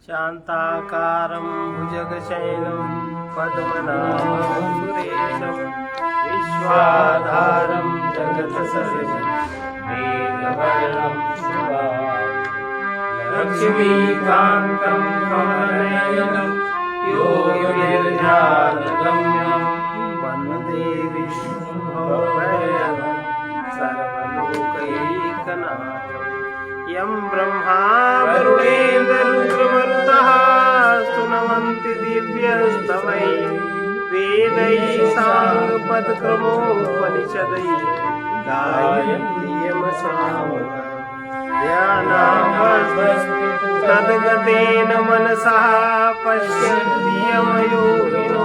शान्ताकारं भुजगशयनं पद्मनाभं सुरेशं विश्वाधारं जगत्सर्वं वेदवर्णं शुभाङ्गं लक्ष्मीकान्तं कमलनयनं योगिर्ध्यानगम्यं वन्दे विष्णुभवभयं सर्वलोकैकनाथम् यं ब्रह्मा वरुणेन्द्ररुद्रमरुतः स्तुवन्ति दिव्यस्तवैः वेदैः साङ्गपदक्रमोपनिषदैः गायन्ति तद्गतेन मनसः पश्यन्ति यमयोगिनो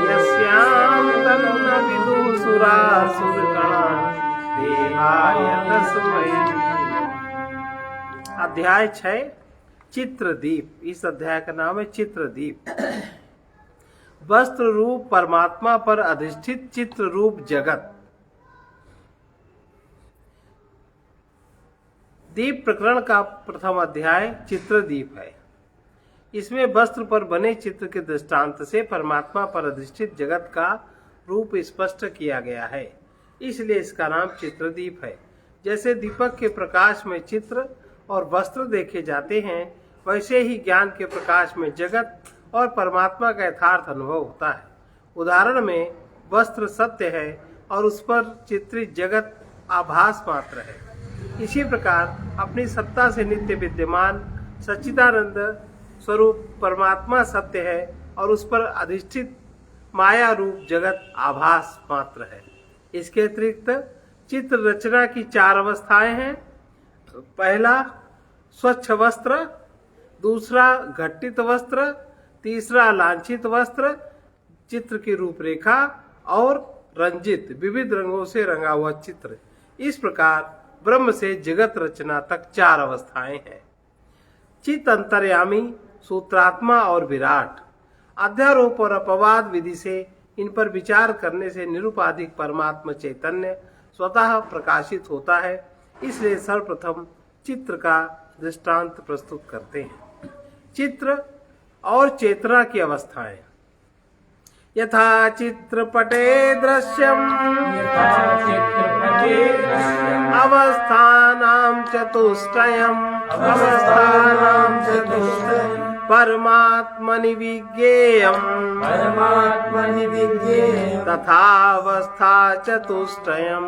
यस्यां तन्न विदुः सुरासुरगणाः देवाय तस्मै। अध्याय 6 चित्रदीप। इस अध्याय का नाम है चित्रदीप। वस्त्र रूप परमात्मा पर अधिष्ठित चित्र रूप जगत। दीप प्रकरण का प्रथम अध्याय चित्रदीप है। इसमें वस्त्र पर बने चित्र के दृष्टांत से परमात्मा पर अधिष्ठित जगत का रूप स्पष्ट किया गया है, इसलिए इसका नाम चित्रदीप है। जैसे दीपक के प्रकाश में चित्र और वस्त्र देखे जाते हैं, वैसे ही ज्ञान के प्रकाश में जगत और परमात्मा का यथार्थ अनुभव होता है। उदाहरण में वस्त्र सत्य है और उस पर चित्रित जगत आभास मात्र है। इसी प्रकार अपनी सत्ता से नित्य विद्यमान सच्चिदानंद स्वरूप परमात्मा सत्य है और उस पर अधिष्ठित माया रूप जगत आभास मात्र है। इसके अतिरिक्त चित्र रचना की 4 अवस्थाएं हैं। पहला स्वच्छ वस्त्र, दूसरा घटित वस्त्र, तीसरा लांछित वस्त्र, चित्र की रूपरेखा और रंजित विविध रंगों से रंगा हुआ चित्र। इस प्रकार ब्रह्म से जगत रचना तक 4 अवस्थाएं हैं। चित अंतर्यामी, सूत्रात्मा और विराट। अध्यारोप और अपवाद विधि से इन पर विचार करने से निरुपाधिक परमात्मा चैतन्य स्वतः प्रकाशित होता है। इसलिए सर्वप्रथम चित्र का दृष्टांत प्रस्तुत करते हैं। चित्र और चेतना की अवस्थाएं। यथा चित्रपटे दृश्यम अवस्थानां चतुष्टयम् परमात्मनि विज्ञेयम् तथावस्था चतुष्टयम्।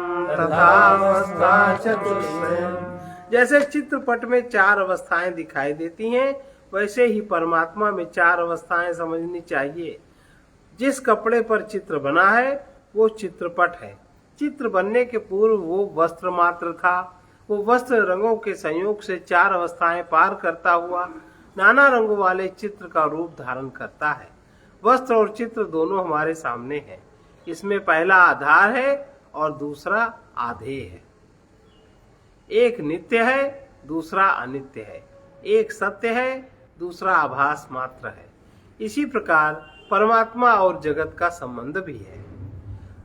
जैसे चित्रपट में 4 अवस्थाएं दिखाई देती हैं, वैसे ही परमात्मा में 4 अवस्थाएं समझनी चाहिए। जिस कपड़े पर चित्र बना है वो चित्रपट है। चित्र बनने के पूर्व वो वस्त्र मात्र था। वो वस्त्र रंगों के संयोग से 4 अवस्थाएं पार करता हुआ नाना रंगों वाले चित्र का रूप धारण करता है। वस्त्र और चित्र दोनों हमारे सामने हैं। इसमें पहला आधार है और दूसरा आधेय है। एक नित्य है, दूसरा अनित्य है। एक सत्य है, दूसरा आभास मात्र है। इसी प्रकार परमात्मा और जगत का संबंध भी है।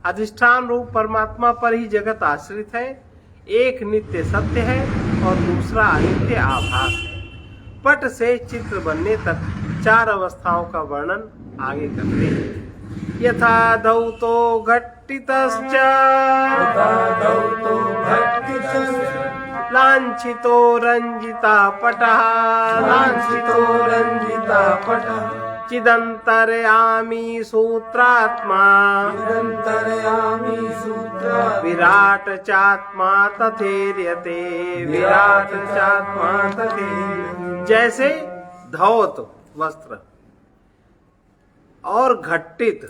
अधिष्ठान रूप परमात्मा पर ही जगत आश्रित है। एक नित्य सत्य है और दूसरा अनित्य आभास है। पट से चित्र बनने तक 4 अवस्थाओं का वर्णन आगे करते हैं। यथा धौतो घट्टितश्च लांछितो रंजिता पटः चिदंतरयामी सूत्रात्मा विराट चात्मा तथेर्यते जैसे धौत वस्त्र और घट्टित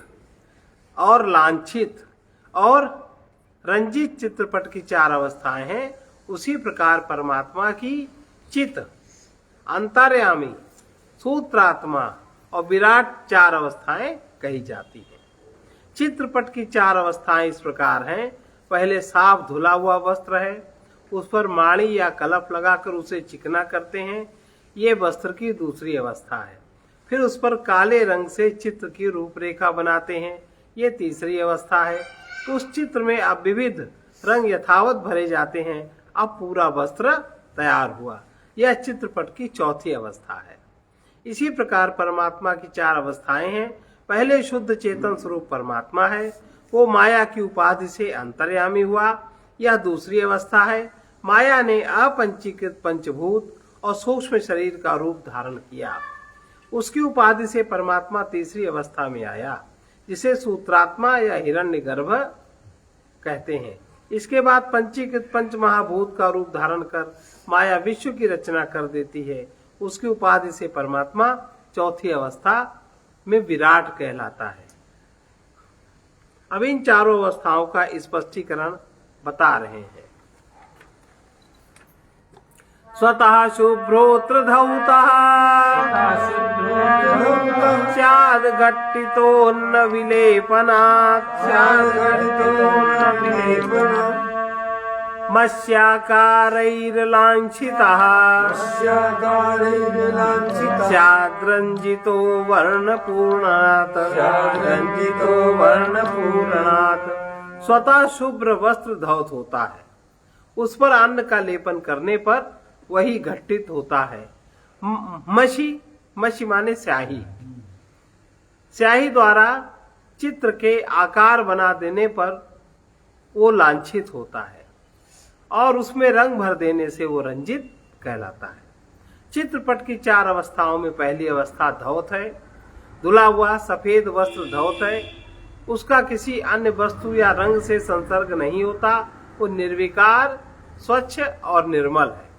और लांछित और रंजित चित्रपट की 4 अवस्थाएं हैं, उसी प्रकार परमात्मा की चित, अंतर्यामी, सूत्रात्मा और विराट 4 अवस्थाएं कही जाती हैं। चित्रपट की 4 अवस्थाएं इस प्रकार हैं। पहले साफ धुला हुआ वस्त्र है, उस पर माड़ी या कलफ लगाकर उसे चिकना करते हैं। ये वस्त्र की दूसरी अवस्था है। फिर उस पर काले रंग से चित्र की रूपरेखा बनाते हैं। ये तीसरी अवस्था है। उस चित्र में अब विविध रंग यथावत भरे जाते हैं। अब पूरा वस्त्र तैयार हुआ। यह चित्रपट की चौथी अवस्था है। इसी प्रकार परमात्मा की चार अवस्थाएं हैं। पहले शुद्ध चेतन स्वरूप परमात्मा है, वो माया की उपाधि से अंतर्यामी हुआ, यह दूसरी अवस्था है। माया ने अपंचीकृत पंचभूत और सूक्ष्म शरीर का रूप धारण किया, उसकी उपाधि से परमात्मा तीसरी अवस्था में आया, जिसे सूत्रात्मा या हिरण्यगर्भ कहते हैं। इसके बाद पंचीकृत पंच महाभूत का रूप धारण कर माया विश्व की रचना कर देती है, उसकी उपाधि से परमात्मा चौथी अवस्था में विराट कहलाता है। अब इन चारों अवस्थाओं का स्पष्टीकरण बता रहे हैं। स्वतः शुभ्रोत्र धौतः स्याद् घट्टितोन्न विलेपनात् मत्स्याकारैर्लाञ्छितः स्याद्रञ्जितो वर्णपूर्णात् स्वतः शुभ्र वस्त्र धौत होता है, उस पर अन्न का लेपन करने पर वही घटित होता है। मशी माने स्याही, स्याही द्वारा चित्र के आकार बना देने पर वो लांछित होता है और उसमें रंग भर देने से वो रंजित कहलाता है। चित्रपट की चार अवस्थाओं में पहली अवस्था धौत है, धुला हुआ सफेद वस्त्र धौत है, उसका किसी अन्य वस्तु या रंग से संसर्ग नहीं होता, वो निर्विकार स्वच्छ और निर्मल है।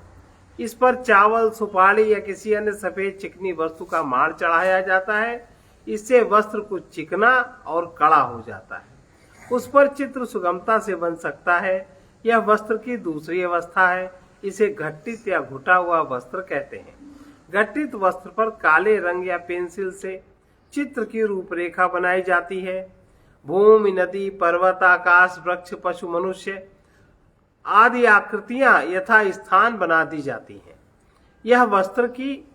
इस पर चावल, सुपारी या किसी अन्य सफेद चिकनी वस्तु का माड़ चढ़ाया जाता है, इससे वस्त्र कुछ चिकना और कड़ा हो जाता है, उस पर चित्र सुगमता से बन सकता है। यह वस्त्र की दूसरी अवस्था है, इसे घटित या घुटा हुआ वस्त्र कहते हैं। घटित वस्त्र पर काले रंग या पेंसिल से चित्र की रूपरेखा बनाई जाती है। भूमि, नदी, पर्वत, आकाश, वृक्ष, पशु, मनुष्य आदि आकृतियां यथा स्थान बना दी जाती हैं। यह वस्त्र की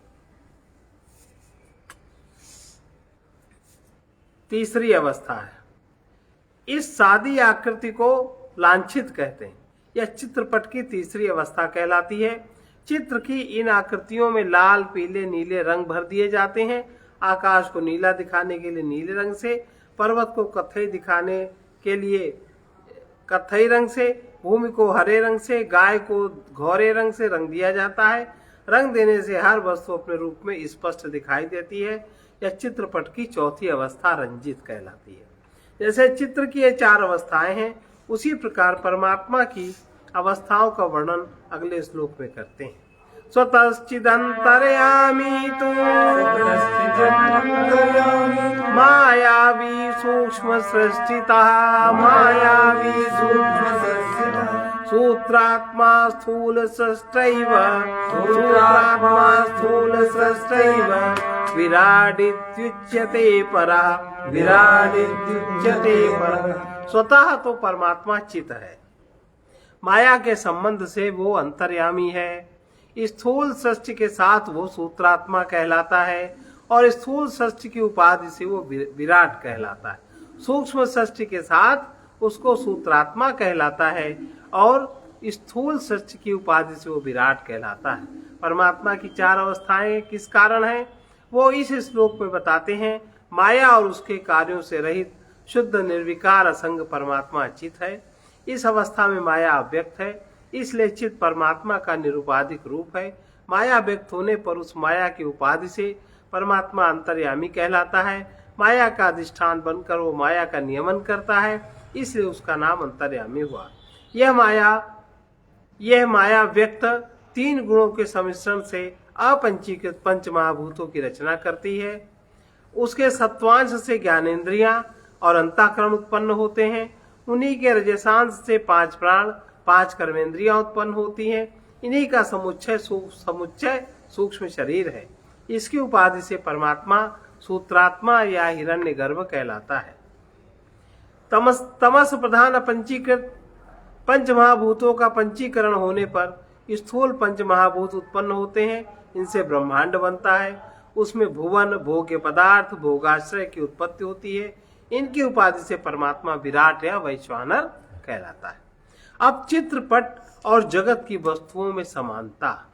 तीसरी अवस्था है। इस सादी आकृति को लांछित कहते हैं। यह चित्रपट की तीसरी अवस्था कहलाती है। चित्र की इन आकृतियों में लाल, पीले, नीले रंग भर दिए जाते हैं। आकाश को नीला दिखाने के लिए नीले रंग से, पर्वत को कत्थई दिखाने के लिए कत्थई रंग से, भूमि को हरे रंग से, गाय को घोरे रंग से रंग दिया जाता है। रंग देने से हर वस्तु अपने रूप में स्पष्ट दिखाई देती है। यह चित्रपट की चौथी अवस्था रंजित कहलाती है। जैसे चित्र की ये चार अवस्थाएं हैं, उसी प्रकार परमात्मा की अवस्थाओं का वर्णन अगले श्लोक में करते हैं। स्वतश्चिदंतर्यामी तु मायावी सूक्ष्म सृष्टितः सूत्रात्मा स्थूल सृष्टैव विराडित्युच्यते परः। स्वतः तो परमात्मा चित है, माया के संबंध से वो अंतर्यामी है। स्थूल सृष्टि के साथ वो सूत्रात्मा कहलाता है और स्थूल सृष्टि की उपाधि से वो विराट कहलाता है। सूक्ष्म सृष्टि के साथ उसको सूत्रात्मा कहलाता है और स्थूल सृष्टि की उपाधि से वो विराट कहलाता है। परमात्मा की चार अवस्थाएं किस कारण है, वो इस श्लोक में बताते हैं। माया और उसके कार्यों से रहित शुद्ध निर्विकार असंग परमात्मा चित है। इस अवस्था में माया अव्यक्त है, इसलिए चित परमात्मा का निरुपाधिक रूप है। माया व्यक्त होने पर उस माया की उपाधि से परमात्मा अंतर्यामी कहलाता है। माया का अधिष्ठान बनकर वो माया का नियमन करता है, इसलिए उसका नाम अंतर्यामी हुआ। यह माया व्यक्त तीन गुणों के सम्मिश्रण से अपंचीकृत पंच महाभूतों की रचना करती है। उसके सत्वांश से ज्ञानेंद्रियां और अंतःकरण उत्पन्न होते हैं। उन्हीं के रजसांश से पांच प्राण, पांच कर्मेंद्रियां उत्पन्न होती हैं। इन्हीं का समुच्चय सूक्ष्म शरीर है। इसकी उपाधि से परमात्मा सूत्रात्मा या हिरण्यगर्भ कहलाता है। तमस प्रधान अपंचीकृत पंच महाभूतों का पंचीकरण होने पर स्थूल पंच महाभूत उत्पन्न होते हैं। इनसे ब्रह्मांड बनता है। उसमें भुवन, भोग्य पदार्थ, भोगाश्रय की उत्पत्ति होती है। इनकी उपाधि से परमात्मा विराट या वैश्वानर कहलाता है। अब चित्रपट और जगत की वस्तुओं में समानता।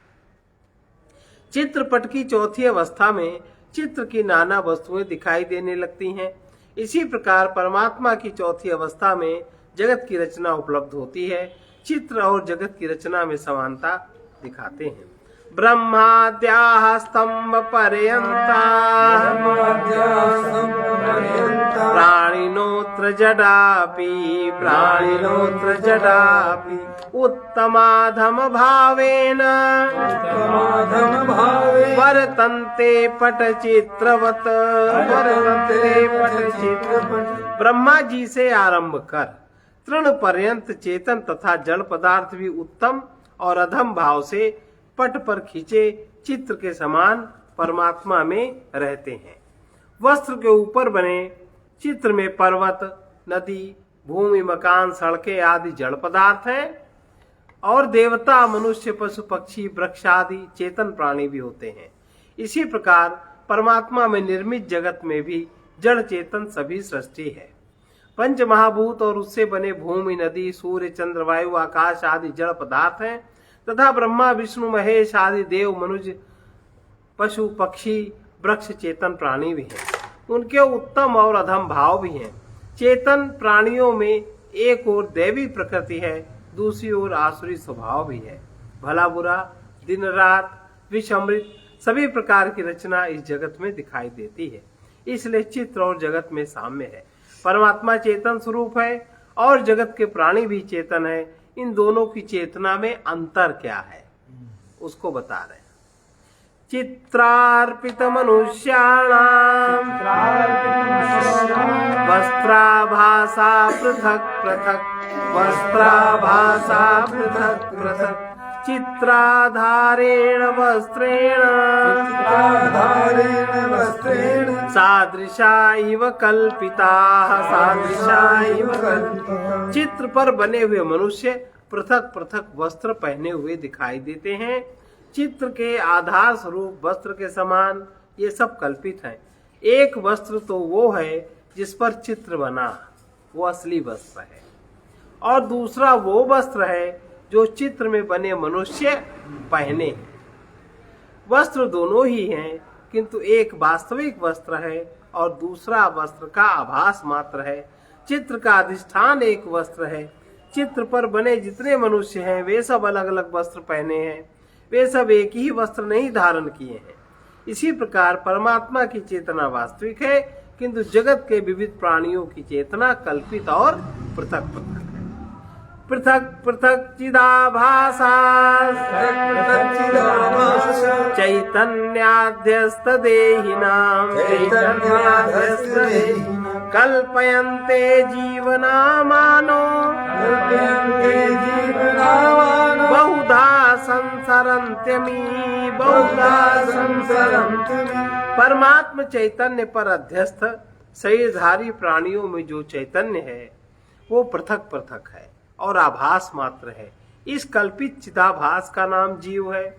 चित्रपट की चौथी अवस्था में चित्र की नाना वस्तुएं दिखाई देने लगती हैं। इसी प्रकार परमात्मा की चौथी अवस्था में जगत की रचना उपलब्ध होती है। चित्र और जगत की रचना में समानता दिखाते हैं। ब्रह्माद्याः स्तंभ पर्यंता प्राणिनोत्र जडापि उत्तमाधम भावेन वर्तन्ते पटचित्रवत। ब्रह्मा जी से आरंभ कर तृण पर्यंत चेतन तथा जड़ पदार्थ भी उत्तम और अधम भाव से पट पर खींचे चित्र के समान परमात्मा में रहते हैं। वस्त्र के ऊपर बने चित्र में पर्वत, नदी, भूमि, मकान, सड़कें आदि जड़ पदार्थ हैं और देवता, मनुष्य, पशु, पक्षी, वृक्ष आदि चेतन प्राणी भी होते हैं। इसी प्रकार परमात्मा में निर्मित जगत में भी जड़ चेतन सभी सृष्टि है। पंच महाभूत और उससे बने भूमि, नदी, सूर्य, चंद्र, वायु, आकाश आदि जड़ पदार्थ हैं तथा ब्रह्मा, विष्णु, महेश आदि देव, मनुष्य, पशु, पक्षी, वृक्ष चेतन प्राणी भी हैं। उनके उत्तम और अधम भाव भी हैं। चेतन प्राणियों में एक ओर दैवी प्रकृति है, दूसरी ओर आसुरी स्वभाव भी है। भला बुरा, दिन रात, विष अमृत सभी प्रकार की रचना इस जगत में दिखाई देती है। इसलिए चित्र और जगत में साम्य है। परमात्मा चेतन स्वरूप है और जगत के प्राणी भी चेतन है। इन दोनों की चेतना में अंतर क्या है उसको बता रहे हैं। चित्रार्पित मनुष्याणाम वस्त्राभासा पृथक पृथक चित्राधारेण वस्त्रेण सादृशा इव कल्पिताः। चित्र पर बने हुए मनुष्य पृथक पृथक वस्त्र पहने हुए दिखाई देते हैं। चित्र के आधार स्वरूप वस्त्र के समान ये सब कल्पित हैं। एक वस्त्र तो वो है जिस पर चित्र बना, वो असली वस्त्र है, और दूसरा वो वस्त्र है जो चित्र में बने मनुष्य पहने हैं। वस्त्र दोनों ही हैं, किंतु एक वास्तविक वस्त्र है और दूसरा वस्त्र का आभास मात्र है। चित्र का अधिष्ठान एक वस्त्र है। चित्र पर बने जितने मनुष्य हैं वे सब अलग अलग वस्त्र पहने हैं, वे सब एक ही वस्त्र नहीं धारण किए हैं। इसी प्रकार परमात्मा की चेतना वास्तविक है, किंतु जगत के विविध प्राणियों की चेतना कल्पित और पृथक पृथक है। पृथक पृथक चिदाभासा चैतन्याध्यस्त देहिनाम कल्पयन्ते जीवनामानो बहुधा संसरन्त्यमी। परमात्म चैतन्य पर अध्यस्त शरीरधारी प्राणियों में जो चैतन्य है वो पृथक पृथक है और आभास मात्र है। इस कल्पित चिदाभास का नाम जीव है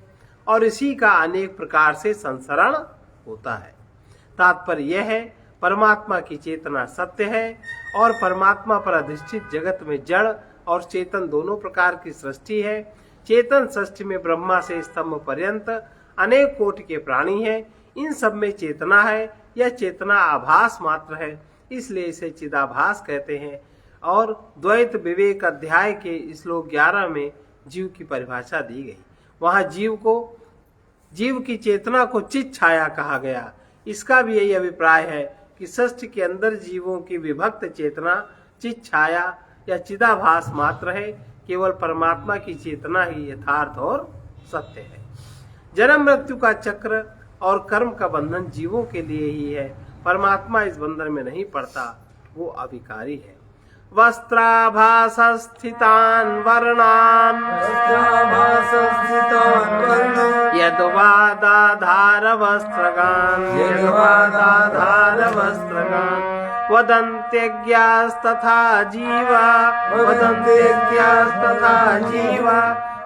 और इसी का अनेक प्रकार से संसरण होता है। तात्पर्य यह है, परमात्मा की चेतना सत्य है और परमात्मा पर अधिष्ठित जगत में जड़ और चेतन दोनों प्रकार की सृष्टि है। चेतन सृष्टि में ब्रह्मा से स्तंभ पर्यंत अनेक कोटि के प्राणी हैं। इन सब में चेतना है। यह चेतना आभास मात्र है, इसलिए इसे चिदाभास कहते हैं। और द्वैत विवेक अध्याय के श्लोक 11 में जीव की परिभाषा दी गई। वहां जीव की चेतना को चित छाया कहा गया। इसका भी यही अभिप्राय है कि सृष्टि के अंदर जीवों की विभक्त चेतना चित छाया या चिदाभास मात्र है। केवल परमात्मा की चेतना ही यथार्थ और सत्य है। जन्म मृत्यु का चक्र और कर्म का बंधन जीवों के लिए ही है। परमात्मा इस बंधन में नहीं पड़ता, वो अभिकारी है। वस्त्राभासस्थितान् वर्णान् यद्वादाधार वस्त्रगान् वदन्त्यज्ञास्तथा जीवा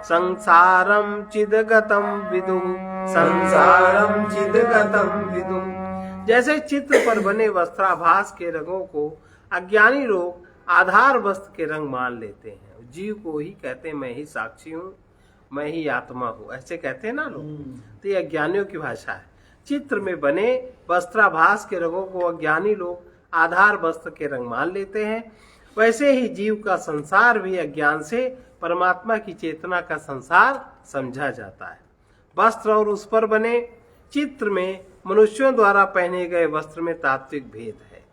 संसारं चिदगतं विदुः। जैसे चित्र पर बने वस्त्राभास के रंगों को अज्ञानी लोग आधार वस्त्र के रंग मान लेते हैं। जीव को ही कहते हैं मैं ही साक्षी हूँ, मैं ही आत्मा हूँ, ऐसे कहते हैं ना लोग। तो ये अज्ञानियों की भाषा है। चित्र में बने वस्त्राभास के रंगों को अज्ञानी लोग आधार वस्त्र के रंग मान लेते हैं, वैसे ही जीव का संसार भी अज्ञान से परमात्मा की चेतना का संसार समझा जाता है। वस्त्र और उस पर बने चित्र में मनुष्यों द्वारा पहने गए वस्त्र में तात्विक भेद है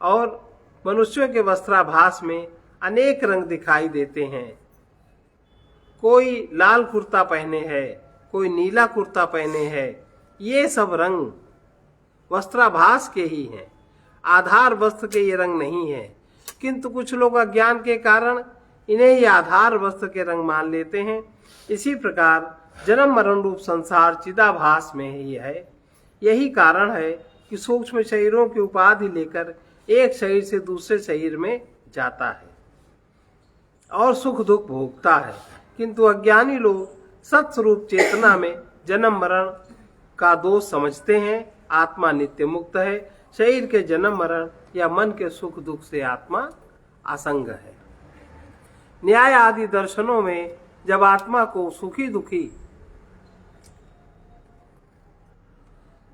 और मनुष्यों के वस्त्राभास में अनेक रंग दिखाई देते हैं। कोई लाल कुर्ता पहने है, कोई नीला कुर्ता पहने है, ये सब रंग वस्त्राभास के ही हैं, आधार वस्त्र के ये रंग नहीं है। किंतु कुछ लोग अज्ञान के कारण इन्हें ही आधार वस्त्र के रंग मान लेते हैं। इसी प्रकार जन्म मरण रूप संसार चिदाभास में ही है। यही कारण है कि सूक्ष्म शरीरों की उपाधि लेकर एक शरीर से दूसरे शरीर में जाता है और सुख दुख भोगता है। किंतु अज्ञानी लोग सत्स्वरूप चेतना में जन्म मरण का दोष समझते हैं। आत्मा नित्य मुक्त है। शरीर के जन्म मरण या मन के सुख दुख से आत्मा असंग है। न्याय आदि दर्शनों में जब आत्मा को सुखी दुखी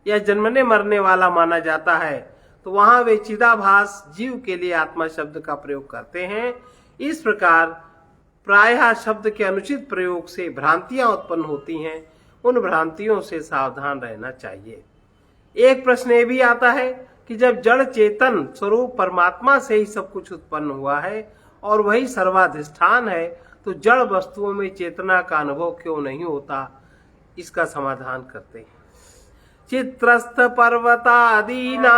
या जन्मने मरने वाला माना जाता है तो वहां वे चिदाभास जीव के लिए आत्मा शब्द का प्रयोग करते हैं। इस प्रकार प्रायः शब्द के अनुचित प्रयोग से भ्रांतियां उत्पन्न होती हैं। उन भ्रांतियों से सावधान रहना चाहिए। एक प्रश्न ये भी आता है कि जब जड़ चेतन स्वरूप परमात्मा से ही सब कुछ उत्पन्न हुआ है और वही सर्वाधिष्ठान है तो जड़ वस्तुओं में चेतना का अनुभव क्यों नहीं होता? इसका समाधान करते हैं। चित्रस्थ पर्वतादीनां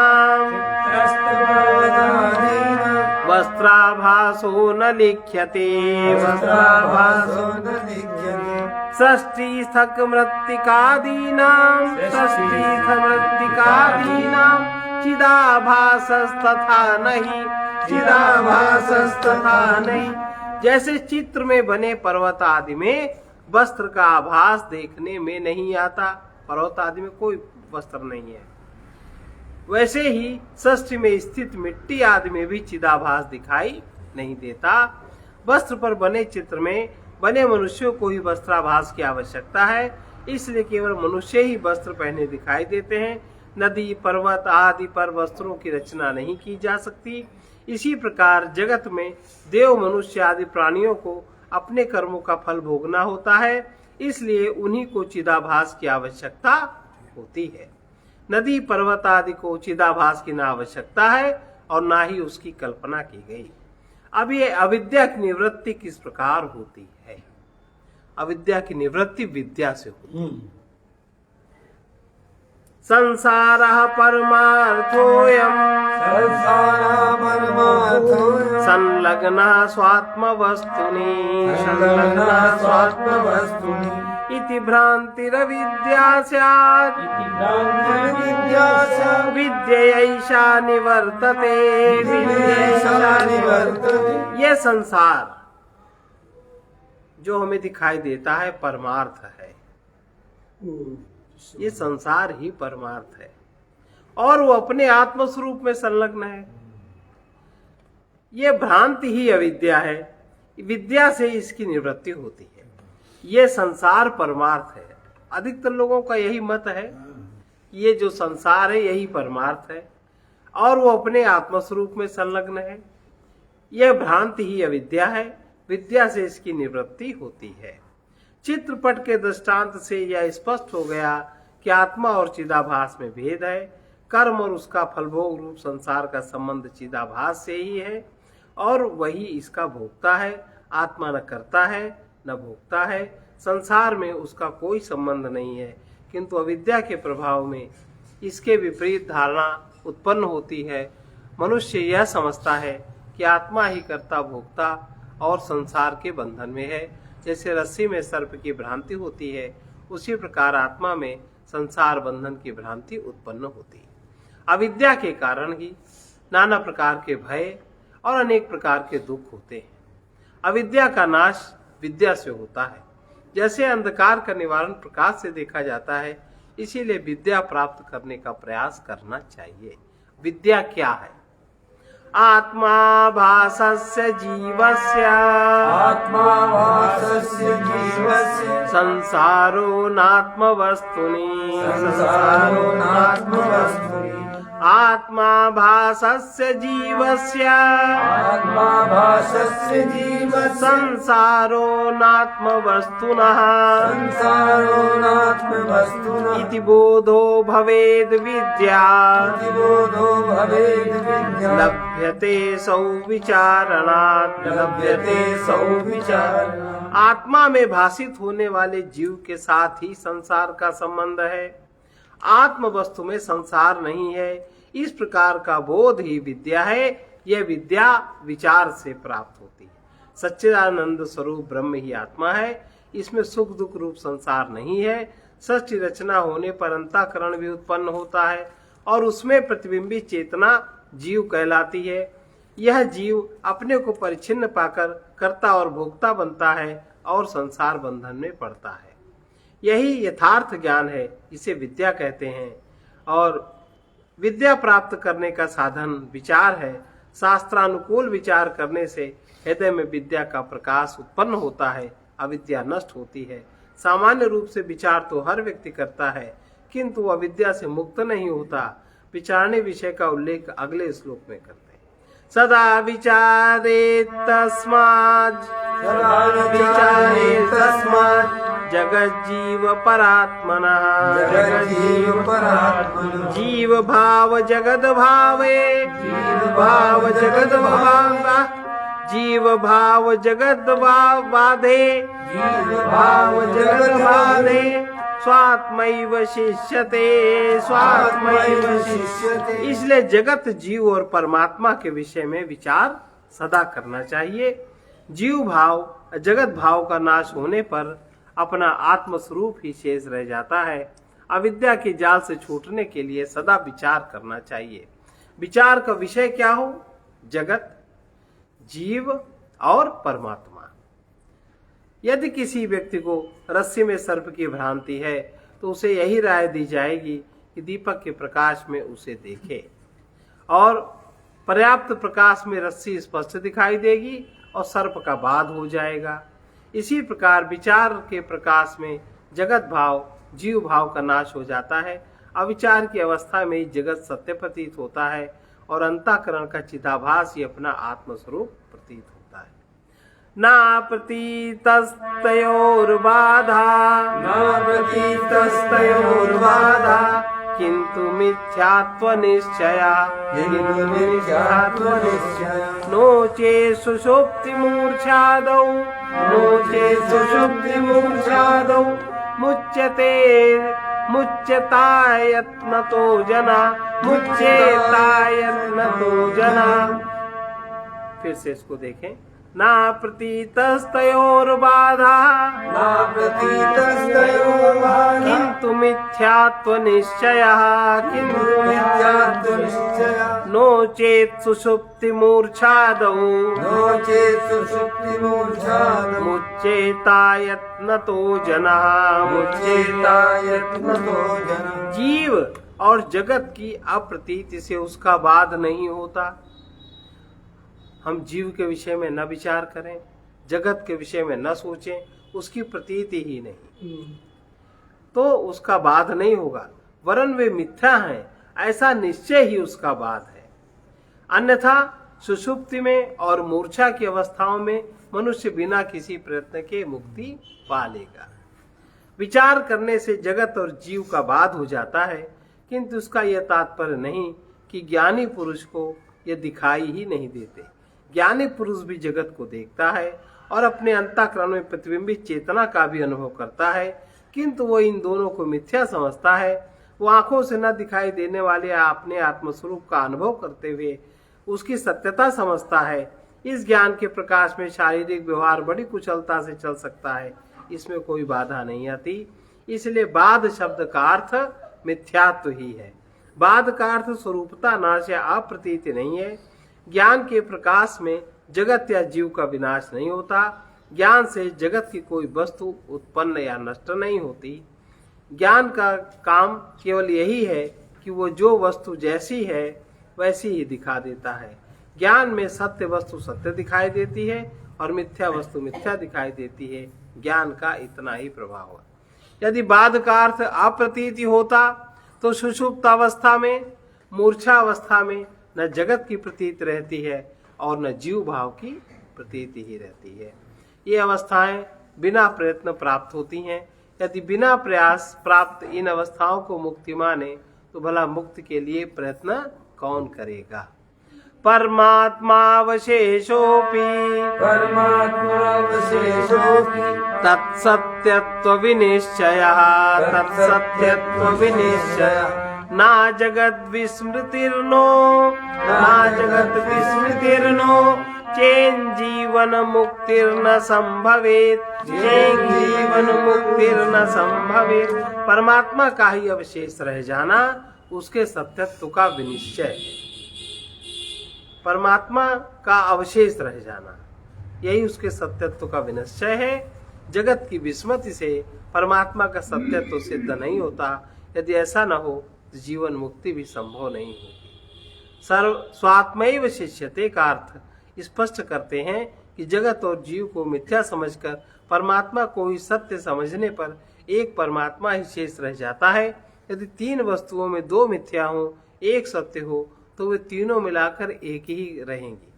वस्त्राभासो न लिख्यते षष्ठीस्थक मृत्तिकादीनां चिदाभासस्तथा नहीं। जैसे चित्र में बने पर्वत आदि में वस्त्र का आभास देखने में नहीं आता, पर्वत आदि में कोई वस्त्र नहीं है, वैसे ही षष्ठी में स्थित मिट्टी आदि में भी चिदाभास दिखाई नहीं देता। वस्त्र पर बने चित्र में बने मनुष्यों को ही वस्त्राभास की आवश्यकता है, इसलिए केवल मनुष्य ही वस्त्र पहने दिखाई देते हैं। नदी पर्वत आदि पर वस्त्रों की रचना नहीं की जा सकती। इसी प्रकार जगत में देव मनुष्य आदि प्राणियों को अपने कर्मों का फल भोगना होता है, इसलिए उन्हीं को चिदाभास की आवश्यकता होती है। नदी पर्वत आदि को चिदाभास की न आवश्यकता है और ना ही उसकी कल्पना की गई। अब ये अविद्या की निवृत्ति किस प्रकार होती है? अविद्या की निवृत्ति विद्या से होती है। संसारः परमार्थोऽयम् संलग्नः स्वात्मवस्तुनि इति भ्रान्तिरविद्या स्यात् विद्यैषा निवर्तते। ये संसार जो हमें दिखाई देता है परमार्थ है। ये संसार ही परमार्थ है और वो अपने आत्म स्वरूप में संलग्न है। ये भ्रांति ही अविद्या है। विद्या से इसकी निवृत्ति होती है। ये संसार परमार्थ है। अधिकतर लोगों का यही मत है, ये जो संसार है यही परमार्थ है और वो अपने आत्म स्वरूप में संलग्न है। यह भ्रांति ही अविद्या है। विद्या से इसकी निवृत्ति होती है। चित्रपट के दृष्टांत से यह स्पष्ट हो गया कि आत्मा और चिदाभास में भेद है। कर्म और उसका फलभोग रूप संसार का संबंध चिदाभास से ही है और वही इसका भोगता है। आत्मा न करता है न भोगता है। संसार में उसका कोई संबंध नहीं है, किंतु अविद्या के प्रभाव में इसके विपरीत धारणा उत्पन्न होती है। मनुष्य यह समझता है कि आत्मा ही कर्ता भोक्ता और संसार के बंधन में है। जैसे रस्सी में सर्प की भ्रांति होती है, उसी प्रकार आत्मा में संसार बंधन की भ्रांति उत्पन्न होती है। अविद्या के कारण ही नाना प्रकार के भय और अनेक प्रकार के दुख होते हैं। अविद्या का नाश विद्या से होता है। जैसे अंधकार का निवारण प्रकाश से देखा जाता है, इसीलिए विद्या प्राप्त करने का प्रयास करना चाहिए। विद्या क्या है? आत्मा भासस्य जीवस्य संसारो नात्मवस्तुनि आत्मा भासस्य जीवस्य संसारो नात्मवस्तुनः इति बोधो भवेद् विद्या लभ्यते सौ विचारणात् आत्मा में भासित होने वाले जीव के साथ ही संसार का संबंध है। आत्म वस्तु में संसार नहीं है। इस प्रकार का बोध ही विद्या है। यह विद्या विचार से प्राप्त होती है। सच्चिदानंद स्वरूप ब्रह्म ही आत्मा है। इसमें सुख दुख रूप संसार नहीं है। सृष्टि रचना होने पर अंतःकरण भी उत्पन्न होता है और उसमें प्रतिबिंबी चेतना जीव कहलाती है। यह जीव अपने को परिच्छिन्न पाकर कर्ता और भोक्ता बनता है और संसार बंधन में पड़ता है। यही यथार्थ ज्ञान है, इसे विद्या कहते हैं। और विद्या प्राप्त करने का साधन विचार है। शास्त्रानुकूल विचार करने से हृदय में विद्या का प्रकाश उत्पन्न होता है, अविद्या नष्ट होती है। सामान्य रूप से विचार तो हर व्यक्ति करता है, किंतु अविद्या से मुक्त नहीं होता। विचारने विषय का उल्लेख अगले श्लोक में करते हैं। सदा विचारे तस्मात् जगज्जीव परात्मनः जीव भाव जगद भावे जीव भाव जगद बाधे स्वात्मैव शिष्यते। इसलिए जगत जीव और परमात्मा के विषय में विचार सदा करना चाहिए। जीव भाव जगत भाव का नाश होने पर अपना आत्म स्वरूप ही शेष रह जाता है। अविद्या के जाल से छूटने के लिए सदा विचार करना चाहिए। विचार का विषय क्या हो? जगत, जीव और परमात्मा। यदि किसी व्यक्ति को रस्सी में सर्प की भ्रांति है तो उसे यही राय दी जाएगी कि दीपक के प्रकाश में उसे देखे और पर्याप्त प्रकाश में रस्सी स्पष्ट दिखाई देगी और सर्प का बाध हो जाएगा। इसी प्रकार विचार के प्रकाश में जगत भाव जीव भाव का नाश हो जाता है। अविचार की अवस्था में ही जगत सत्य प्रतीत होता है और अंतःकरण का चिदाभास ही अपना आत्मस्वरूप प्रतीत होता है। ना प्रतीतस्तयोर्बाधा किंतु मिथ्यात्व निश्चया नो चेत् सुषुप्ति मूर्छादौ मुच्यतायत्नतो जना। फिर से इसको देखें। ना प्रतीतस्तयोर्बाधा किंतु मिथ्यात्व निश्चयः नो चेत् सुषुप्ति मूर्छादौ मुच्येतायत्नतो जनः। जीव और जगत की अप्रतीति से उसका बाध नहीं होता। हम जीव के विषय में न विचार करें, जगत के विषय में न सोचें, उसकी प्रतीति ही नहीं, तो उसका बाध नहीं होगा। वरन वे मिथ्या हैं, ऐसा निश्चय ही उसका बाध है। अन्यथा सुषुप्ति में और मूर्छा की अवस्थाओं में मनुष्य बिना किसी प्रयत्न के मुक्ति पा लेगा। विचार करने से जगत और जीव का बाध हो जाता है, किंतु उसका यह तात्पर्य नहीं कि ज्ञानी पुरुष को यह दिखाई ही नहीं देते। ज्ञानी पुरुष भी जगत को देखता है और अपने अंतःकरण में प्रतिबिंबित चेतना का भी अनुभव करता है, किंतु वो इन दोनों को मिथ्या समझता है। वो आंखों से न दिखाई देने वाले अपने आत्मस्वरूप का अनुभव करते हुए उसकी सत्यता समझता है। इस ज्ञान के प्रकाश में शारीरिक व्यवहार बड़ी कुशलता से चल सकता है, इसमें कोई बाधा नहीं आती। इसलिए बाध शब्द का अर्थ मिथ्यात्व ही है। बाध का अर्थ स्वरूपता नाश या अप्रतीति नहीं है। ज्ञान के प्रकाश में जगत या जीव का विनाश नहीं होता। ज्ञान से जगत की कोई वस्तु उत्पन्न या नष्ट नहीं होती। ज्ञान का काम केवल यही है कि वो जो वस्तु जैसी है वैसी ही दिखा देता है। ज्ञान में सत्य वस्तु सत्य दिखाई देती है और मिथ्या वस्तु मिथ्या दिखाई देती है। ज्ञान का इतना ही प्रभाव है। यदि बाद का अर्थ अप्रतीति होता तो सुषुप्त अवस्था में, मूर्छा अवस्था में न जगत की प्रतीति रहती है और न जीव भाव की प्रतीति ही रहती है। ये अवस्थाएं बिना प्रयत्न प्राप्त होती हैं। यदि बिना प्रयास प्राप्त इन अवस्थाओं को मुक्ति माने तो भला मुक्ति के लिए प्रयत्न कौन करेगा। परमात्मावशेषोऽपि तत्सत्यत्वविनिश्चयः ना जगद्विस्मृतिर्नो चेन्न मुक्तिर्न संभवेत्। परमात्मा का ही अवशेष रह जाना उसके सत्यत्व का विनिश्चय है। परमात्मा का अवशेष रह जाना यही उसके सत्यत्व का विनिश्चय है। जगत की विस्मृति से परमात्मा का सत्यत्व सिद्ध नहीं होता। यदि ऐसा न हो तो जीवन मुक्ति भी संभव नहीं होगी। स्वात्मैव शिष्यते का अर्थ स्पष्ट करते हैं कि जगत और जीव को मिथ्या समझकर परमात्मा को ही सत्य समझने पर एक परमात्मा ही शेष रह जाता है। यदि तीन वस्तुओं में दो मिथ्या हो एक सत्य हो तो वे तीनों मिलाकर एक ही रहेंगी।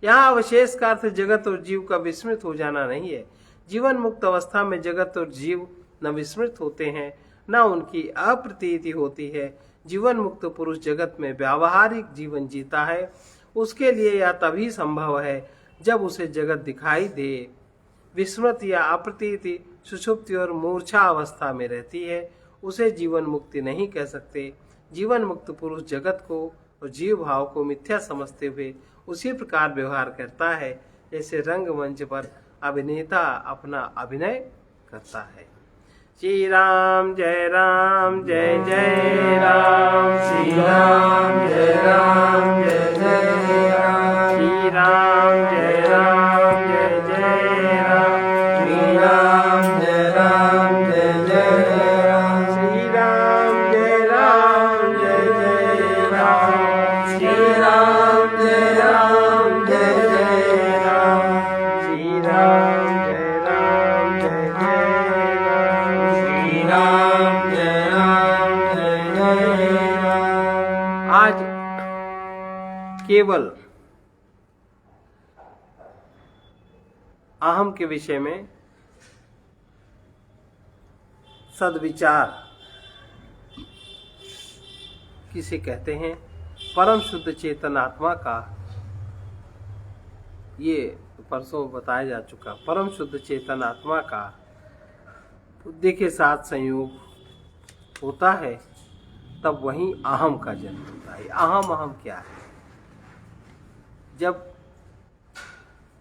यहाँ अवशेष का अर्थ जगत और जीव का विस्मृत हो जाना नहीं है। जीवन मुक्त अवस्था में जगत और जीव न विस्मृत होते हैं न उनकी अप्रतीति होती है। जीवन मुक्त पुरुष जगत में व्यावहारिक जीवन जीता है। उसके लिए यह तभी संभव है जब उसे जगत दिखाई दे। विस्मृति या अप्रतीति सुषुप्ति और मूर्छा अवस्था में रहती है। उसे जीवन मुक्ति नहीं कह सकते। जीवन मुक्त पुरुष जगत को और जीव भाव को मिथ्या समझते हुए उसी प्रकार व्यवहार करता है जैसे रंगमंच पर अभिनेता अपना अभिनय करता है। श्री राम जय राम जय जय राम। श्री राम जय राम जय जय राम। श्री राम जय राम जय जय राम। श्री राम जय राम जय जय राम। श्री राम जय राम जय जय राम। श्री राम जय राम जय जय राम। श्री राम जय राम जय जय राम। श्री राम जय राम जय जय राम। आज केवल अहम के विषय में सद्विचार किसे कहते हैं, परम शुद्ध चेतन आत्मा का, ये परसों बताया जा चुका। परम शुद्ध चेतन आत्मा का बुद्धि के साथ संयोग होता है तब वहीं अहम का जन्म होता है। अहम क्या है? जब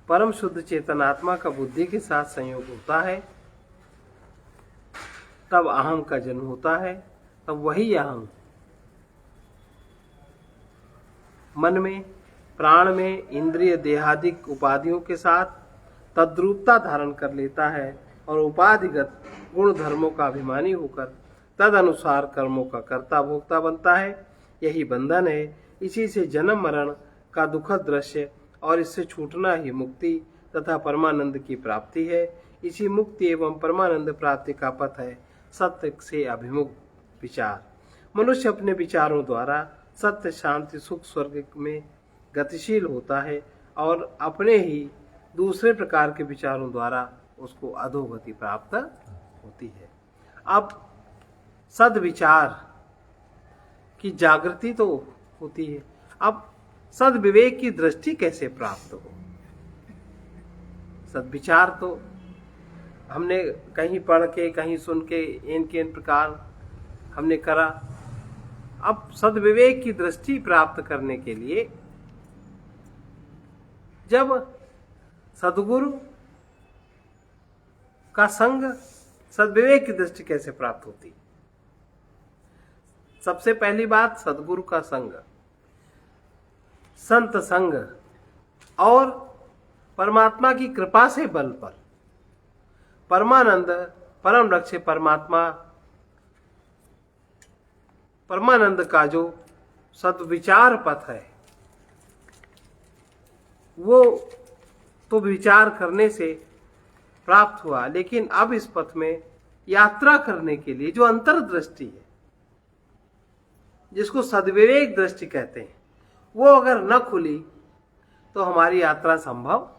परम शुद्ध चेतन आत्मा का बुद्धि के साथ संयोग होता है तब अहम का जन्म होता है। तब वही अहम मन में, प्राण में, इंद्रिय देहादिक उपाधियों के साथ तद्रूपता धारण कर लेता है और उपाधिगत गुण धर्मों का अभिमानी होकर तद अनुसार कर्मों का कर्ता भोक्ता बनता है। यही बंधन है। इसी से जन्म मरण का दुखद दृश्य और इससे छूटना ही मुक्ति तथा परमानंद की प्राप्ति है। इसी मुक्ति एवं परमानंद प्राप्ति का पथ है सत्य से अभिमुख विचार। मनुष्य अपने विचारों द्वारा सत्य, शांति, सुख, स्वर्ग में गतिशील होता है और अपने ही दूसरे प्रकार के विचारों द्वारा उसको अधोगति प्राप्त होती है। अब सद्विचार की जागृति तो होती है। अब सद्विवेक की दृष्टि कैसे प्राप्त हो? सद्विचार तो हमने कहीं पढ़ के, कहीं सुन के, इन प्रकार हमने करा। अब सद्विवेक की दृष्टि प्राप्त करने के लिए जब सद्गुरु का संग, सद्विवेक की दृष्टि कैसे प्राप्त होती? सबसे पहली बात सद्गुरु का संग, संत संग और परमात्मा की कृपा से बल पर परमानंद, परम लक्ष्य परमात्मा, परमानंद का जो सद्विचार पथ है वो तो विचार करने से प्राप्त हुआ, लेकिन अब इस पथ में यात्रा करने के लिए जो अंतर्दृष्टि है, जिसको सद्विवेक दृष्टि कहते हैं, वो अगर न खुली तो हमारी यात्रा संभव,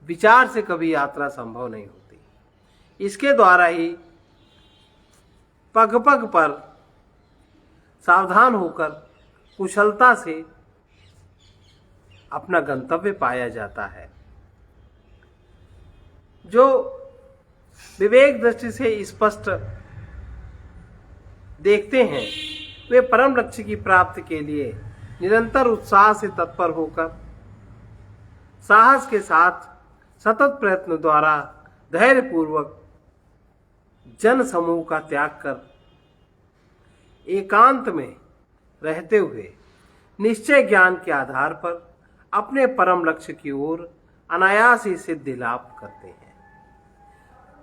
विचार से कभी यात्रा संभव नहीं होती। इसके द्वारा ही पग पग पर सावधान होकर कुशलता से अपना गंतव्य पाया जाता है। जो विवेक दृष्टि से स्पष्ट देखते हैं वे परम लक्ष्य की प्राप्ति के लिए निरंतर उत्साह से तत्पर होकर साहस के साथ सतत प्रयत्न द्वारा धैर्य पूर्वक जन समूह का त्याग कर एकांत में रहते हुए निश्चय ज्ञान के आधार पर अपने परम लक्ष्य की ओर अनायास ही सिद्धि लाभ करते हैं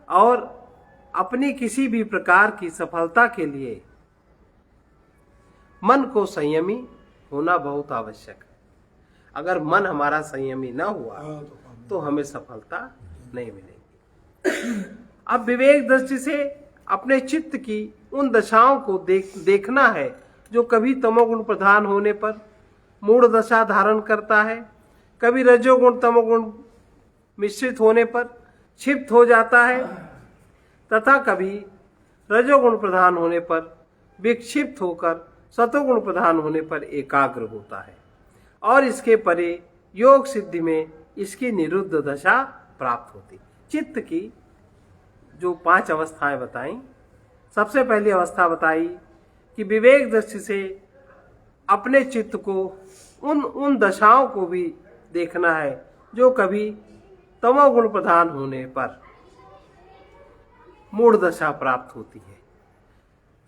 और अपनी किसी भी प्रकार की सफलता के लिए मन को संयमी होना बहुत आवश्यक है। अगर मन हमारा संयमी ना हुआ तो हमें सफलता नहीं मिलेगी। अब विवेक दृष्टि से अपने चित्त की उन दशाओं को देखना है जो कभी तमोगुण प्रधान होने पर मूढ़ दशा धारण करता है, कभी रजोगुण तमोगुण मिश्रित होने पर क्षिप्त हो जाता है तथा कभी रजोगुण प्रधान होने पर विक्षिप्त होकर सतोगुण प्रधान होने पर एकाग्र होता है और इसके परे योग सिद्धि में इसकी निरुद्ध दशा प्राप्त होती। चित्त की जो 5 अवस्थाएं बताई, सबसे पहली अवस्था बताई कि विवेक दृष्टि से अपने चित्त को उन दशाओं को भी देखना है जो कभी तमोगुण प्रधान होने पर मूढ़ दशा प्राप्त होती है।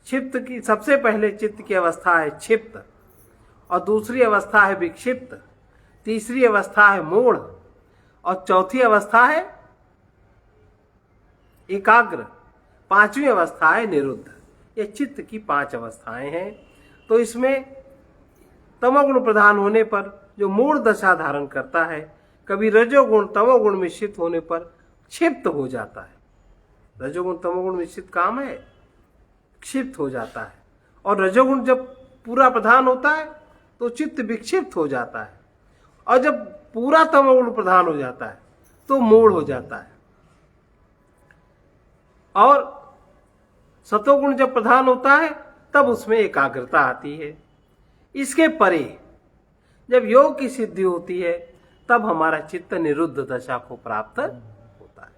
क्षिप्त की सबसे पहले चित्त की अवस्था है क्षिप्त और दूसरी अवस्था है विक्षिप्त, तीसरी अवस्था है मूढ़ और चौथी अवस्था है एकाग्र, पांचवी अवस्था है निरुद्ध। ये चित्त की 5 अवस्थाएं हैं। तो इसमें तमोगुण प्रधान होने पर जो मूढ़ दशा धारण करता है, कभी रजोगुण तमोगुण मिश्रित होने पर क्षिप्त हो जाता है। रजोगुण तमोगुण मिश्रित काम है, क्षिप्त हो जाता है। और रजोगुण जब पूरा प्रधान होता है तो चित्त विक्षिप्त हो जाता है और जब पूरा तमोगुण प्रधान हो जाता है तो मूढ़ हो जाता है। और सतोगुण जब प्रधान होता है तब उसमें एकाग्रता आती है। इसके परे जब योग की सिद्धि होती है तब हमारा चित्त निरुद्ध दशा को प्राप्त होता है।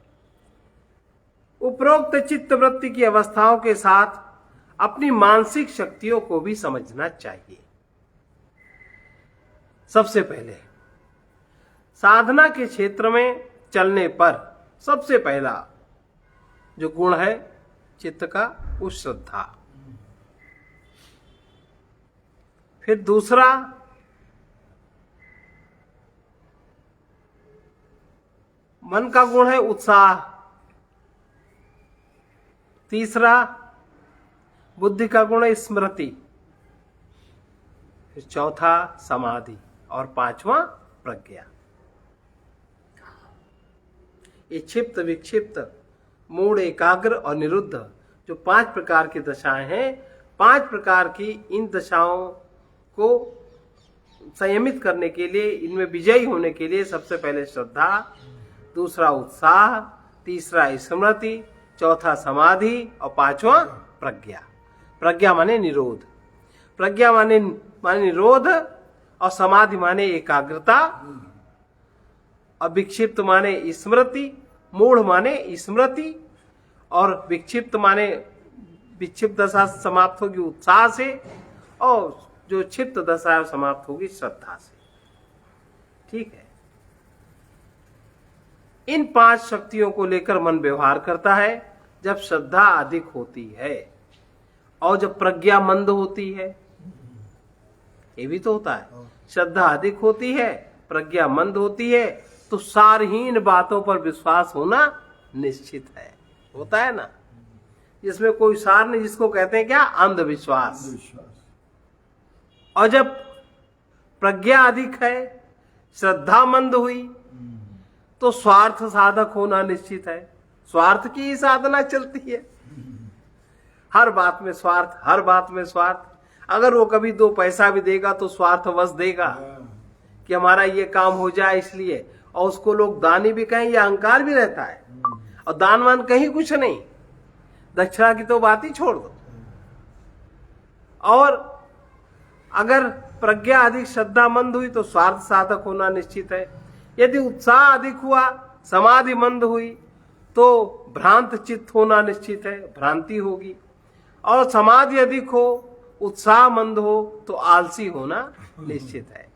उपरोक्त चित्त वृत्ति की अवस्थाओं के साथ अपनी मानसिक शक्तियों को भी समझना चाहिए। सबसे पहले साधना के क्षेत्र में चलने पर सबसे पहला जो गुण है चित्त का वो श्रद्धा। फिर दूसरा मन का गुण है उत्साह। तीसरा बुद्धि का गुण है स्मृति। फिर चौथा समाधि और पांचवा प्रज्ञा। ये क्षिप्त विक्षिप्त मूढ़ एकाग्र और निरुद्ध जो 5 प्रकार की दशाएं हैं, 5 प्रकार की इन दशाओं को संयमित करने के लिए, इनमें विजयी होने के लिए सबसे पहले श्रद्धा, दूसरा उत्साह, तीसरा स्मृति, चौथा समाधि और पांचवा प्रज्ञा। प्रज्ञा माने निरोध, प्रज्ञा माने निरोध और समाधि माने एकाग्रता और विक्षिप्त माने स्मृति, मूढ़ माने स्मृति और विक्षिप्त माने विक्षिप्त दशा समाप्त होगी उत्साह से और जो क्षिप्त दशा है समाप्त होगी श्रद्धा से। ठीक है। इन 5 शक्तियों को लेकर मन व्यवहार करता है जब श्रद्धा अधिक होती है और जब प्रज्ञा मंद होती है। ये भी तो होता है, श्रद्धा अधिक होती है, प्रज्ञा मंद होती है तो सारहीन बातों पर विश्वास होना निश्चित है। होता है ना, जिसमें कोई सार नहीं, जिसको कहते हैं क्या, अंधविश्वास। और जब प्रज्ञा अधिक है, श्रद्धा मंद हुई तो स्वार्थ साधक होना निश्चित है। स्वार्थ की ही साधना चलती है, हर बात में स्वार्थ, हर बात में स्वार्थ। अगर वो कभी 2 पैसा भी देगा तो स्वार्थवश देगा कि हमारा ये काम हो जाए इसलिए, और उसको लोग दानी भी कहें, ये अहंकार भी रहता है। और दानवान कहीं कुछ नहीं, दक्षिणा की तो बात ही छोड़ दो। और अगर प्रज्ञा अधिक श्रद्धा मंद हुई तो स्वार्थ साधक होना निश्चित है। यदि उत्साह अधिक हुआ, समाधि मंद हुई तो भ्रांत चित्त होना निश्चित है, भ्रांति होगी। और समाधि अधिक हो, उत्साह मंद हो तो आलसी होना निश्चित है।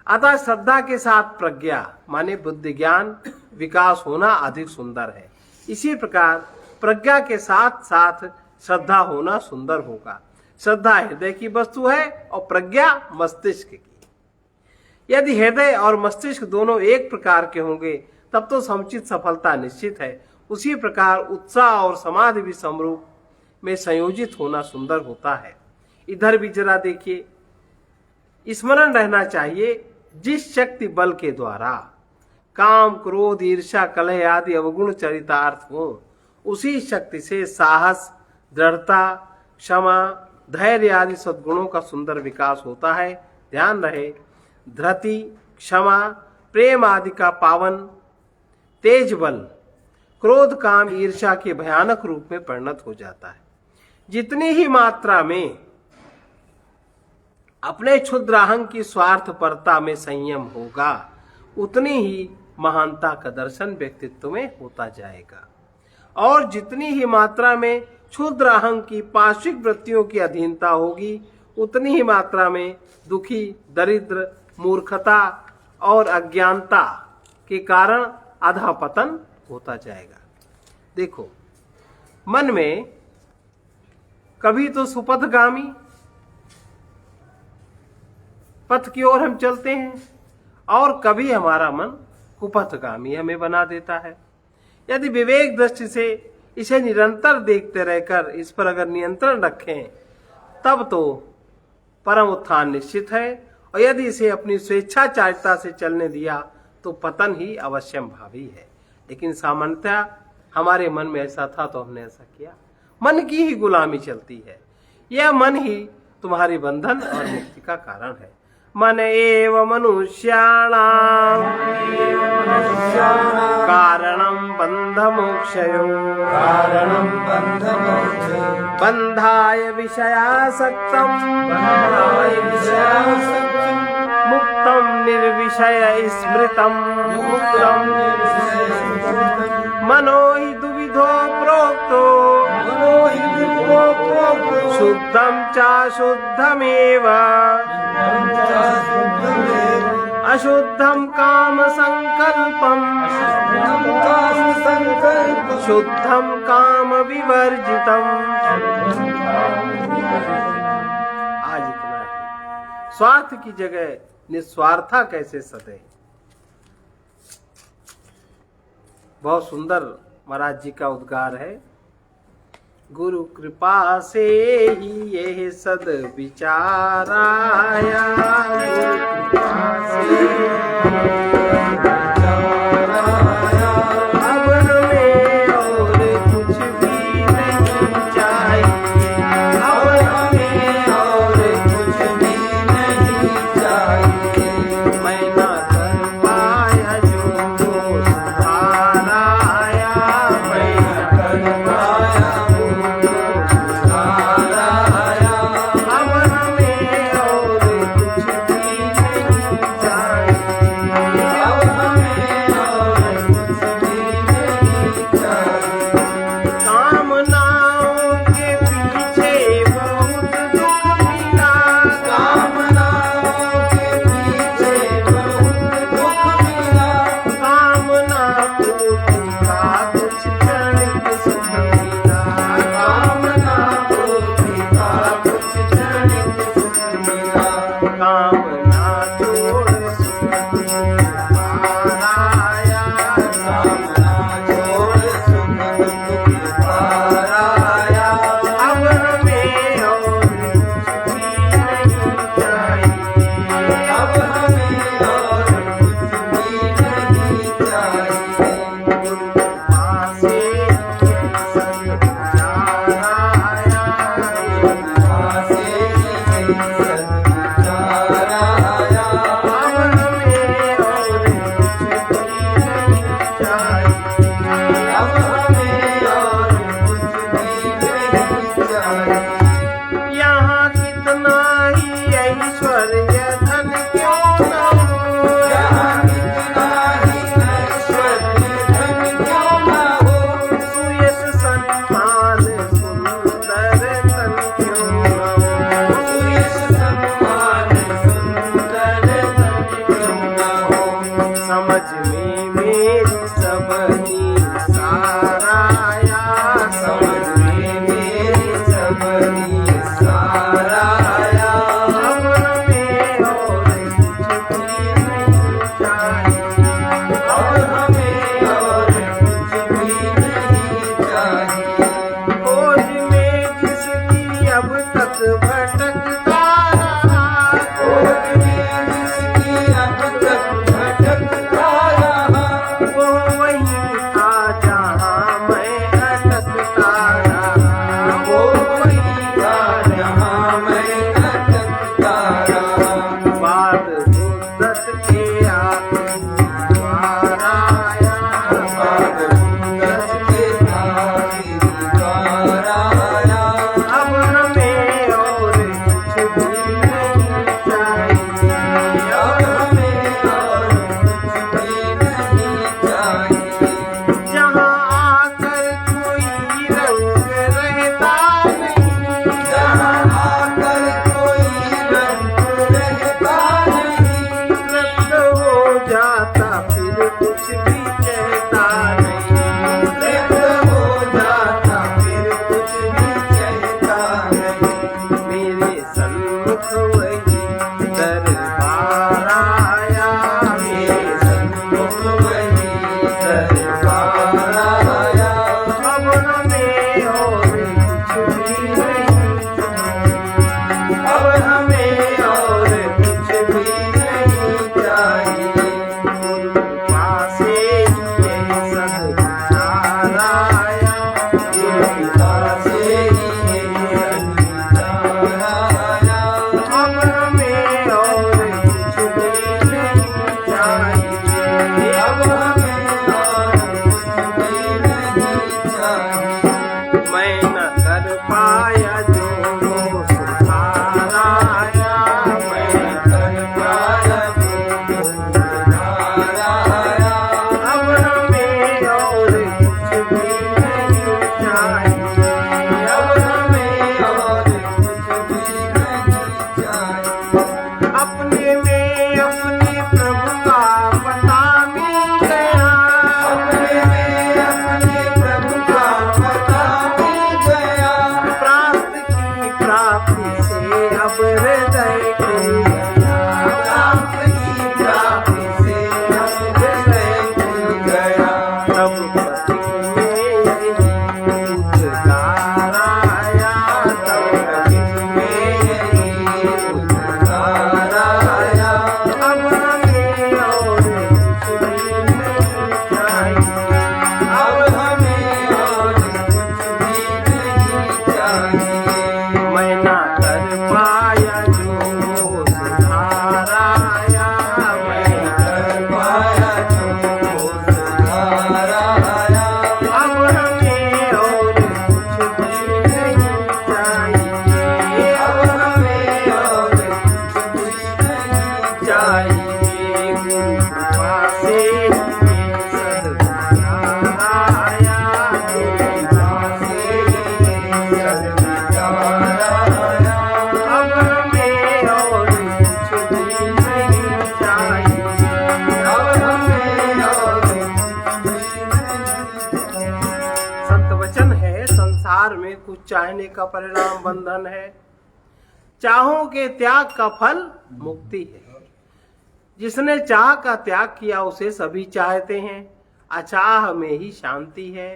अतः श्रद्धा के साथ प्रज्ञा माने बुद्धि ज्ञान विकास होना अधिक सुंदर है। इसी प्रकार प्रज्ञा के साथ साथ श्रद्धा होना सुंदर होगा। श्रद्धा हृदय की वस्तु है और प्रज्ञा मस्तिष्क की। यदि हृदय और मस्तिष्क दोनों एक प्रकार के होंगे तब तो समुचित सफलता निश्चित है। उसी प्रकार उत्साह और समाधि भी समरूप में संयोजित होना सुंदर होता है। इधर भी जरा देखिए, स्मरण रहना चाहिए जिस शक्ति बल के द्वारा काम, क्रोध, ईर्ष्या, कलह आदि अवगुण चरितार्थ हो, उसी शक्ति से साहस, दृढ़ता, क्षमा, धैर्य आदि सद्गुणों का सुंदर विकास होता है। ध्यान रहे, धृति, क्षमा, प्रेम आदि का पावन तेज बल क्रोध, काम, ईर्ष्या के भयानक रूप में परिणत हो जाता है। जितनी ही मात्रा में अपने क्षुद्र अहं की स्वार्थपरता में संयम होगा, उतनी ही महानता का दर्शन व्यक्तित्व में होता जाएगा। और जितनी ही मात्रा में क्षुद्र अहं की पार्श्विक वृत्तियों की अधीनता होगी, उतनी ही मात्रा में दुखी, दरिद्र, मूर्खता और अज्ञानता के कारण अधःपतन होता जाएगा। देखो, मन में कभी तो सुपथगामी पथ की ओर हम चलते हैं और कभी हमारा मन कुपथगामी हमें बना देता है। यदि विवेक दृष्टि से इसे निरंतर देखते रहकर इस पर अगर नियंत्रण रखें तब तो परम उत्थान निश्चित है। और यदि इसे अपनी स्वेच्छाचारिता से चलने दिया तो पतन ही अवश्यम भावी है। लेकिन सामान्यतः हमारे मन में ऐसा था तो हमने ऐसा किया। मन की ही गुलामी चलती है। यह मन ही तुम्हारी बंधन और मुक्ति का कारण है। मन एव मनुष्याणां कारणं बंध मोक्षयो बंधाय विषयासक्तं मुक्तं निर्विषय स्मृतं मनो हि दुविधो प्रोक्तो शुद्धं चाशुद्धमेव अशुद्धं काम संकल्पम शुद्धं काम विवर्जितम। आज इतना ही। स्वार्थ की जगह निस्वार्था कैसे सदे। बहुत सुंदर महाराज जी का उद्गार है। गुरु कृपा से ही यह सद विचार आया, गुरु कृपा से अब हमें और कुछ भी नहीं चाहिए, अब हमें और कुछ भी नहीं चाहिए। मैं ना कर पाया जो सुधार आया, मैं ना कर पाया अब हमें चाहने का परिणाम बंधन है, चाहों के त्याग का फल मुक्ति है। जिसने चाह का त्याग किया उसे सभी चाहते हैं, अचाह में ही शांति है।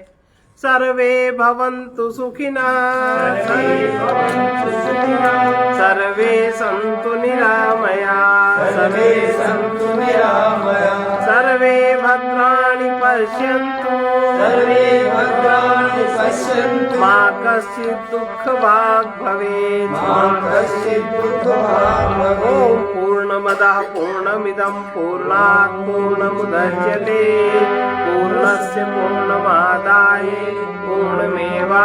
सर्वे भवन्तु सुखिनः सर्वे सन्तु निरामयाः सर्वे भद्राणि पश्यन्तु पश्यन्तु मा कश्चित् दुःखभाग् भवेत्। मा कश्चित् दुःखभाग् भवेत्। ॐ पूर्णमदः पूर्णमिदं पूर्णात् पूर्णमुदच्यते पूर्णस्य पूर्णमादाय पूर्णमेवावशिष्यते।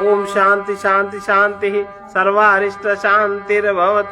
ॐ शान्ति शान्ति शान्तिः सर्वारिष्ट शान्तिर्भवतु।